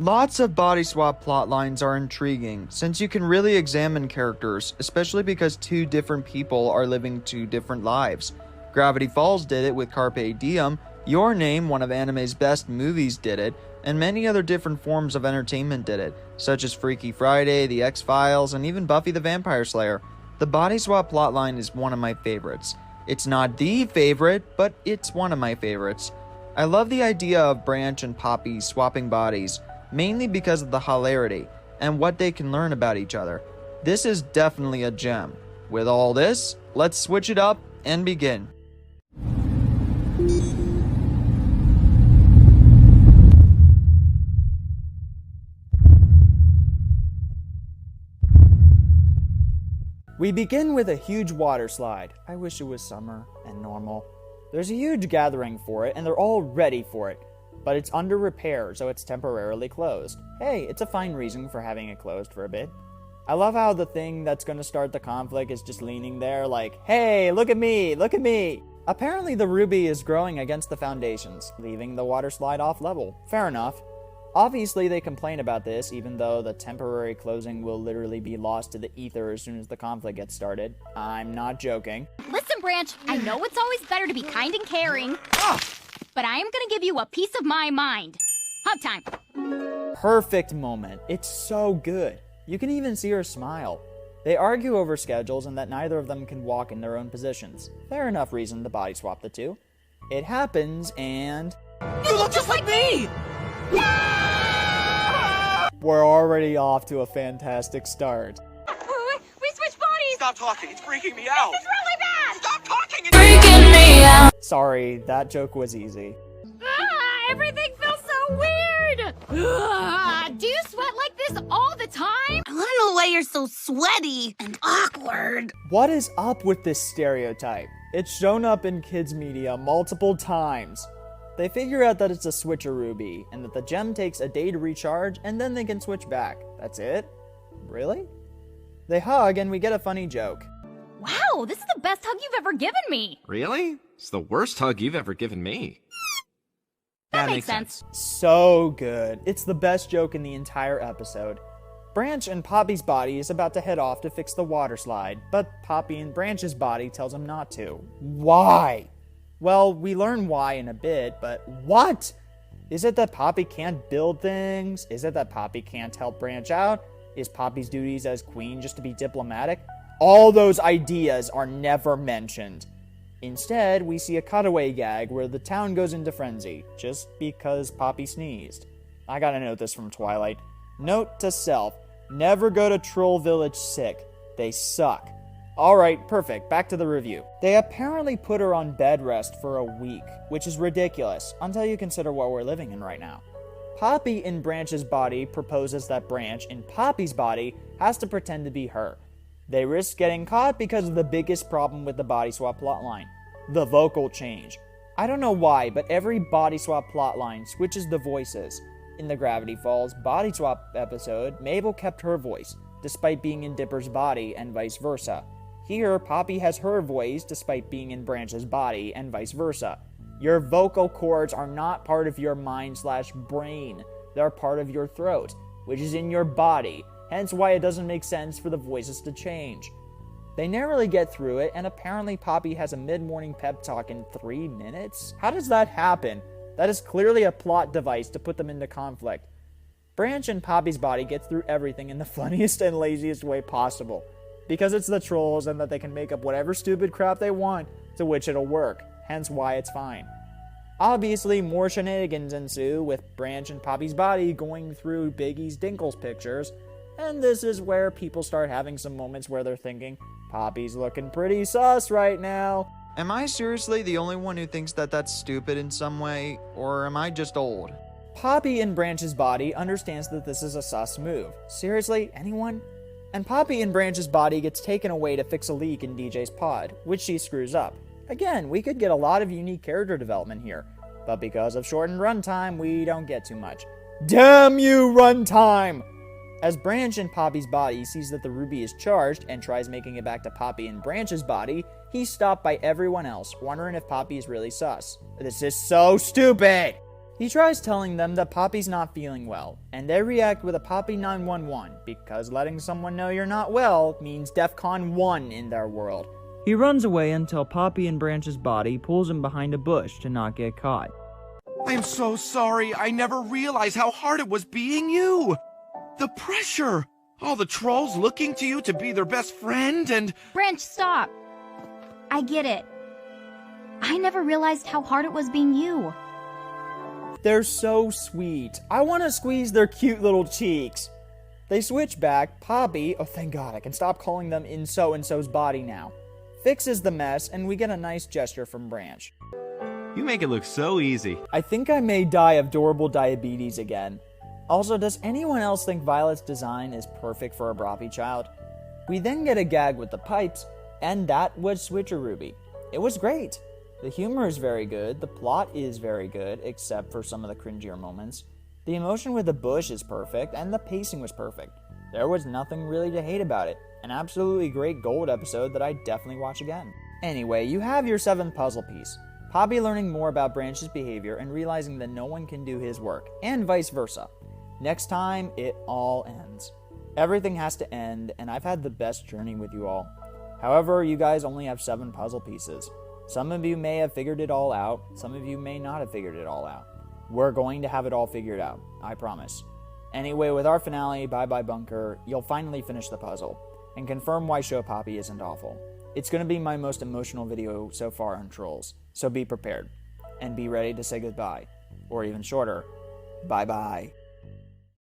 Lots of body swap plot lines are intriguing, since you can really examine characters, especially because two different people are living two different lives. Gravity Falls did it with Carpe Diem, Your Name, one of anime's best movies, did it, and many other different forms of entertainment did it, such as Freaky Friday, The X-Files, and even Buffy the Vampire Slayer. The body swap plotline is one of my favorites. It's not the favorite, but it's one of my favorites. I love the idea of Branch and Poppy swapping bodies, mainly because of the hilarity and what they can learn about each other. This is definitely a gem. With all this, let's switch it up and begin. We begin with a huge water slide. I wish it was summer and normal. There's a huge gathering for it and they're all ready for it. But it's under repair, so it's temporarily closed. Hey, it's a fine reason for having it closed for a bit. I love how the thing that's gonna start the conflict is just leaning there like, hey, look at me, look at me! Apparently the ruby is growing against the foundations, leaving the water slide off level. Fair enough. Obviously they complain about this, even though the temporary closing will literally be lost to the ether as soon as the conflict gets started. I'm not joking. Listen, Branch, I know it's always better to be kind and caring. But I am gonna give you a piece of my mind. Hug time. Perfect moment. It's so good. You can even see her smile. They argue over schedules and that neither of them can walk in their own positions. Fair enough reason to body swap the two. It happens and... You look just like me! We're already off to a fantastic start. We switched bodies! Stop talking, it's freaking me out! This is really bad! Stop talking! Freaking me out! Sorry, that joke was easy. Everything feels so weird! Do you sweat like this all the time? I wanna know why you're so sweaty and awkward. What is up with this stereotype? It's shown up in kids' media multiple times. They figure out that it's a switcheroobie, and that the gem takes a day to recharge, and then they can switch back. That's it? Really? They hug, and we get a funny joke. Wow, this is the best hug you've ever given me! Really? It's the worst hug you've ever given me. That makes sense. So good. It's the best joke in the entire episode. Branch and Poppy's body is about to head off to fix the water slide, but Poppy and Branch's body tells him not to. Why? Well, we learn why in a bit, but what? Is it that Poppy can't build things? Is it that Poppy can't help Branch out? Is Poppy's duties as queen just to be diplomatic? All those ideas are never mentioned. Instead, we see a cutaway gag where the town goes into frenzy, just because Poppy sneezed. I gotta note this from Twilight. Note to self, never go to Troll Village sick. They suck. Alright, perfect, back to the review. They apparently put her on bed rest for a week, which is ridiculous, until you consider what we're living in right now. Poppy in Branch's body proposes that Branch in Poppy's body has to pretend to be her. They risk getting caught because of the biggest problem with the body swap plotline, the vocal change. I don't know why, but every body swap plotline switches the voices. In the Gravity Falls body swap episode, Mabel kept her voice, despite being in Dipper's body, and vice versa. Here, Poppy has her voice despite being in Branch's body, and vice versa. Your vocal cords are not part of your mind/brain. They're part of your throat, which is in your body, hence why it doesn't make sense for the voices to change. They narrowly get through it, and apparently Poppy has a mid-morning pep talk in 3 minutes? How does that happen? That is clearly a plot device to put them into conflict. Branch and Poppy's body gets through everything in the funniest and laziest way possible. Because it's the trolls and that they can make up whatever stupid crap they want, to which it'll work, hence why it's fine. Obviously, more shenanigans ensue, with Branch and Poppy's body going through Biggie's Dinkles pictures, and this is where people start having some moments where they're thinking, Poppy's looking pretty sus right now. Am I seriously the only one who thinks that that's stupid in some way, or am I just old? Poppy in Branch's body understands that this is a sus move. Seriously, anyone? And Poppy in Branch's body gets taken away to fix a leak in DJ's pod, which she screws up. Again, we could get a lot of unique character development here, but because of shortened runtime, we don't get too much. Damn you, runtime! As Branch in Poppy's body sees that the ruby is charged and tries making it back to Poppy in Branch's body, he's stopped by everyone else, wondering if Poppy is really sus. This is so stupid! He tries telling them that Poppy's not feeling well, and they react with a Poppy 911 because letting someone know you're not well means DEFCON 1 in their world. He runs away until Poppy and Branch's body pulls him behind a bush to not get caught. I'm so sorry. I never realized how hard it was being you. The pressure. All the trolls looking to you to be their best friend and... Branch, stop. I get it. I never realized how hard it was being you. They're so sweet. I want to squeeze their cute little cheeks. They switch back. Poppy, oh thank God, I can stop calling them in so-and-so's body now, fixes the mess, and we get a nice gesture from Branch. You make it look so easy. I think I may die of durable diabetes again. Also, does anyone else think Violet's design is perfect for a Broppy child? We then get a gag with the pipes, and that was Switcheruby. It was great. The humor is very good, the plot is very good, except for some of the cringier moments. The emotion with the bush is perfect, and the pacing was perfect. There was nothing really to hate about it. An absolutely great gold episode that I'd definitely watch again. Anyway, you have your 7th puzzle piece. Poppy learning more about Branch's behavior and realizing that no one can do his work, and vice versa. Next time, it all ends. Everything has to end, and I've had the best journey with you all. However, you guys only have 7 puzzle pieces. Some of you may have figured it all out, some of you may not have figured it all out. We're going to have it all figured out, I promise. Anyway, with our finale, Bye Bye Bunker, you'll finally finish the puzzle, and confirm why Show Poppy isn't awful. It's going to be my most emotional video so far on Trolls, so be prepared. And be ready to say goodbye. Or even shorter, bye-bye.